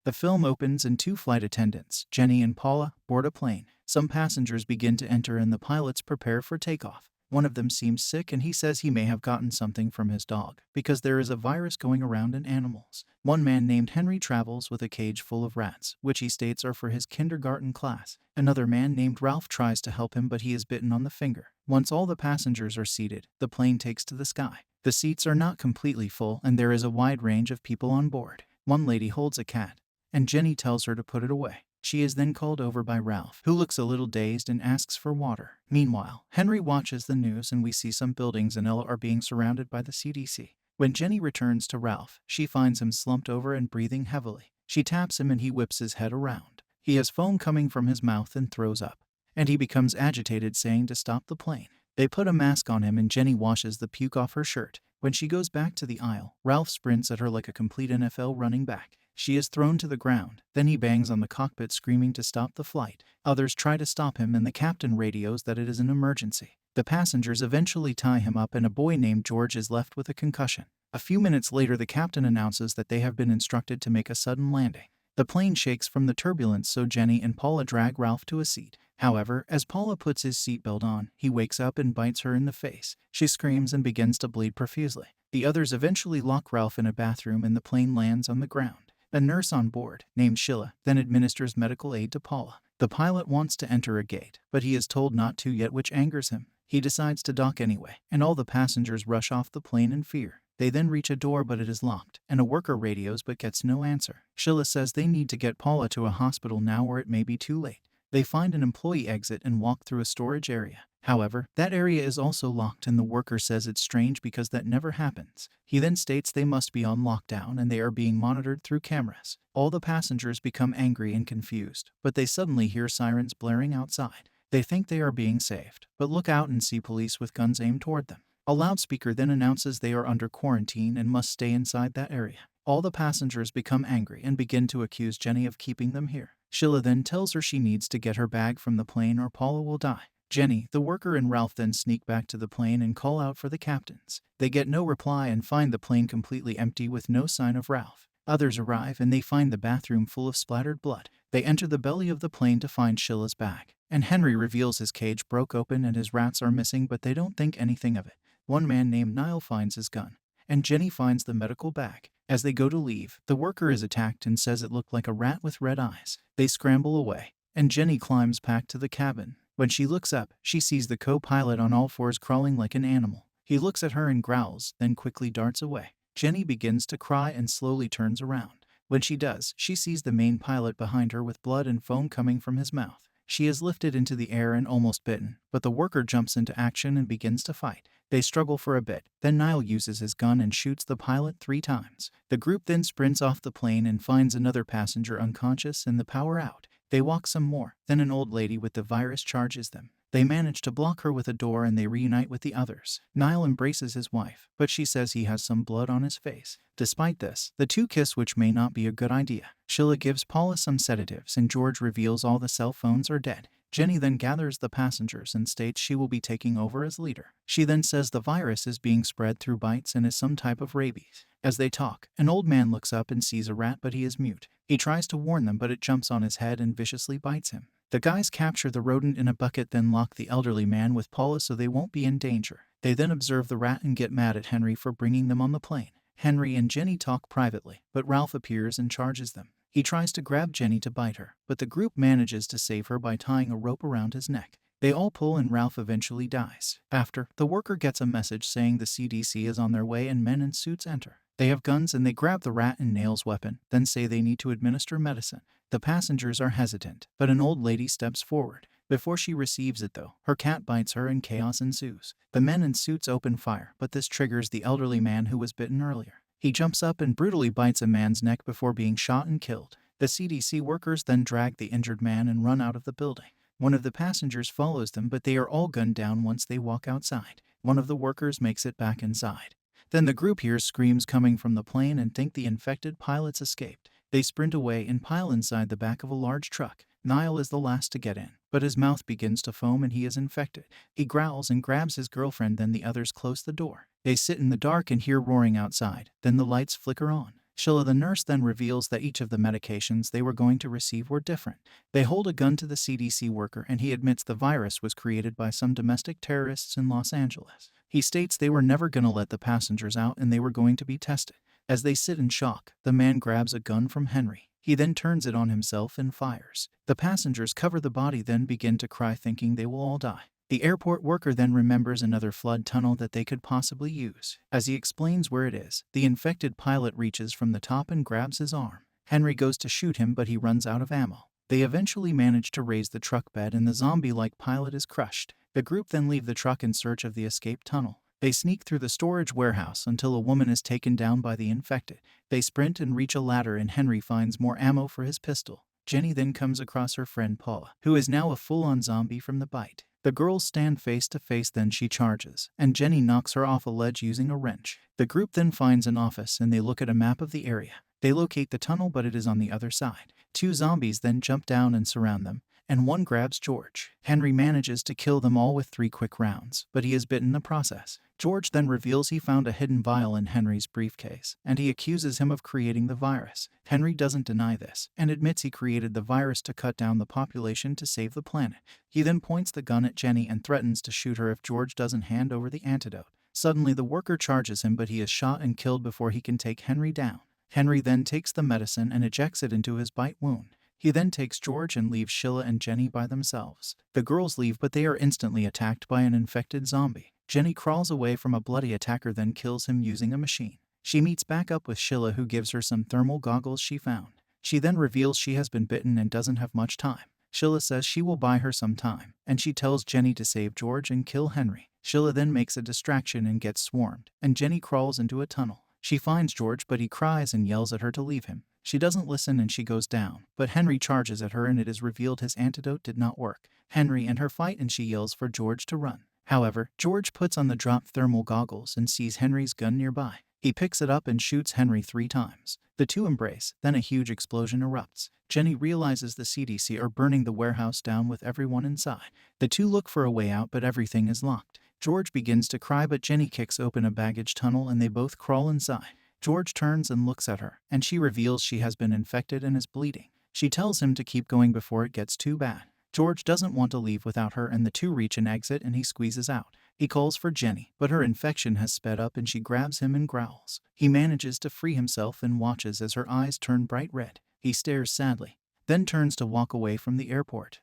The film opens and two flight attendants, Jenny and Paula, board a plane. Some passengers begin to enter and the pilots prepare for takeoff. One of them seems sick and he says he may have gotten something from his dog, because there is a virus going around in animals. One man named Henry travels with a cage full of rats, which he states are for his kindergarten class. Another man named Ralph tries to help him but he is bitten on the finger. Once all the passengers are seated, the plane takes to the sky. The seats are not completely full and there is a wide range of people on board. One lady holds a cat, and Jenny tells her to put it away. She is then called over by Ralph, who looks a little dazed and asks for water. Meanwhile, Henry watches the news and we see some buildings in Ella are being surrounded by the CDC. When Jenny returns to Ralph, she finds him slumped over and breathing heavily. She taps him and he whips his head around. He has foam coming from his mouth and throws up, and he becomes agitated, saying to stop the plane. They put a mask on him and Jenny washes the puke off her shirt. When she goes back to the aisle, Ralph sprints at her like a complete NFL running back. She is thrown to the ground. Then he bangs on the cockpit screaming to stop the flight. Others try to stop him and the captain radios that it is an emergency. The passengers eventually tie him up and a boy named George is left with a concussion. A few minutes later, the captain announces that they have been instructed to make a sudden landing. The plane shakes from the turbulence, so Jenny and Paula drag Ralph to a seat. However, as Paula puts his seatbelt on, he wakes up and bites her in the face. She screams and begins to bleed profusely. The others eventually lock Ralph in a bathroom and the plane lands on the ground. A nurse on board, named Sheila, then administers medical aid to Paula. The pilot wants to enter a gate, but he is told not to yet, which angers him. He decides to dock anyway, and all the passengers rush off the plane in fear. They then reach a door but it is locked, and a worker radios but gets no answer. Sheila says they need to get Paula to a hospital now or it may be too late. They find an employee exit and walk through a storage area. However, that area is also locked and the worker says it's strange because that never happens. He then states they must be on lockdown and they are being monitored through cameras. All the passengers become angry and confused, but they suddenly hear sirens blaring outside. They think they are being saved, but look out and see police with guns aimed toward them. A loudspeaker then announces they are under quarantine and must stay inside that area. All the passengers become angry and begin to accuse Jenny of keeping them here. Sheila then tells her she needs to get her bag from the plane or Paula will die. Jenny, the worker, and Ralph then sneak back to the plane and call out for the captains. They get no reply and find the plane completely empty with no sign of Ralph. Others arrive and they find the bathroom full of splattered blood. They enter the belly of the plane to find Sheila's bag, and Henry reveals his cage broke open and his rats are missing, but they don't think anything of it. One man named Niall finds his gun, and Jenny finds the medical bag. As they go to leave, the worker is attacked and says it looked like a rat with red eyes. They scramble away, and Jenny climbs back to the cabin. When she looks up, she sees the co-pilot on all fours crawling like an animal. He looks at her and growls, then quickly darts away. Jenny begins to cry and slowly turns around. When she does, she sees the main pilot behind her with blood and foam coming from his mouth. She is lifted into the air and almost bitten, but the worker jumps into action and begins to fight. They struggle for a bit, then Niall uses his gun and shoots the pilot 3 times. The group then sprints off the plane and finds another passenger unconscious and the power out. They walk some more, then an old lady with the virus charges them. They manage to block her with a door and they reunite with the others. Niall embraces his wife, but she says he has some blood on his face. Despite this, the two kiss, which may not be a good idea. Sheila gives Paula some sedatives and George reveals all the cell phones are dead. Jenny then gathers the passengers and states she will be taking over as leader. She then says the virus is being spread through bites and is some type of rabies. As they talk, an old man looks up and sees a rat, but he is mute. He tries to warn them, but it jumps on his head and viciously bites him. The guys capture the rodent in a bucket, then lock the elderly man with Paula so they won't be in danger. They then observe the rat and get mad at Henry for bringing them on the plane. Henry and Jenny talk privately, but Ralph appears and charges them. He tries to grab Jenny to bite her, but the group manages to save her by tying a rope around his neck. They all pull and Ralph eventually dies. After, the worker gets a message saying the CDC is on their way and men in suits enter. They have guns and they grab the rat and Nail's weapon, then say they need to administer medicine. The passengers are hesitant, but an old lady steps forward. Before she receives it though, her cat bites her and chaos ensues. The men in suits open fire, but this triggers the elderly man who was bitten earlier. He jumps up and brutally bites a man's neck before being shot and killed. The CDC workers then drag the injured man and run out of the building. One of the passengers follows them, but they are all gunned down once they walk outside. One of the workers makes it back inside. Then the group hears screams coming from the plane and think the infected pilots escaped. They sprint away and pile inside the back of a large truck. Niall is the last to get in, but his mouth begins to foam and he is infected. He growls and grabs his girlfriend, then the others close the door. They sit in the dark and hear roaring outside, then the lights flicker on. Sheila the nurse then reveals that each of the medications they were going to receive were different. They hold a gun to the CDC worker and he admits the virus was created by some domestic terrorists in Los Angeles. He states they were never going to let the passengers out and they were going to be tested. As they sit in shock, the man grabs a gun from Henry. He then turns it on himself and fires. The passengers cover the body then begin to cry thinking they will all die. The airport worker then remembers another flood tunnel that they could possibly use. As he explains where it is, the infected pilot reaches from the top and grabs his arm. Henry goes to shoot him but he runs out of ammo. They eventually manage to raise the truck bed and the zombie-like pilot is crushed. The group then leave the truck in search of the escape tunnel. They sneak through the storage warehouse until a woman is taken down by the infected. They sprint and reach a ladder and Henry finds more ammo for his pistol. Jenny then comes across her friend Paula, who is now a full-on zombie from the bite. The girls stand face to face then she charges, and Jenny knocks her off a ledge using a wrench. The group then finds an office and they look at a map of the area. They locate the tunnel but it is on the other side. Two zombies then jump down and surround them, and one grabs George. Henry manages to kill them all with 3 quick rounds, but he is bitten in the process. George then reveals he found a hidden vial in Henry's briefcase, and he accuses him of creating the virus. Henry doesn't deny this, and admits he created the virus to cut down the population to save the planet. He then points the gun at Jenny and threatens to shoot her if George doesn't hand over the antidote. Suddenly the worker charges him but he is shot and killed before he can take Henry down. Henry then takes the medicine and ejects it into his bite wound. He then takes George and leaves Sheila and Jenny by themselves. The girls leave but they are instantly attacked by an infected zombie. Jenny crawls away from a bloody attacker then kills him using a machine. She meets back up with Sheila who gives her some thermal goggles she found. She then reveals she has been bitten and doesn't have much time. Sheila says she will buy her some time, and she tells Jenny to save George and kill Henry. Sheila then makes a distraction and gets swarmed, and Jenny crawls into a tunnel. She finds George but he cries and yells at her to leave him. She doesn't listen and she goes down, but Henry charges at her and it is revealed his antidote did not work. Henry and her fight and she yells for George to run. However, George puts on the drop thermal goggles and sees Henry's gun nearby. He picks it up and shoots Henry 3 times. The two embrace, then a huge explosion erupts. Jenny realizes the CDC are burning the warehouse down with everyone inside. The two look for a way out but everything is locked. George begins to cry but Jenny kicks open a baggage tunnel and they both crawl inside. George turns and looks at her, and she reveals she has been infected and is bleeding. She tells him to keep going before it gets too bad. George doesn't want to leave without her and the two reach an exit and he squeezes out. He calls for Jenny, but her infection has sped up and she grabs him and growls. He manages to free himself and watches as her eyes turn bright red. He stares sadly, then turns to walk away from the airport.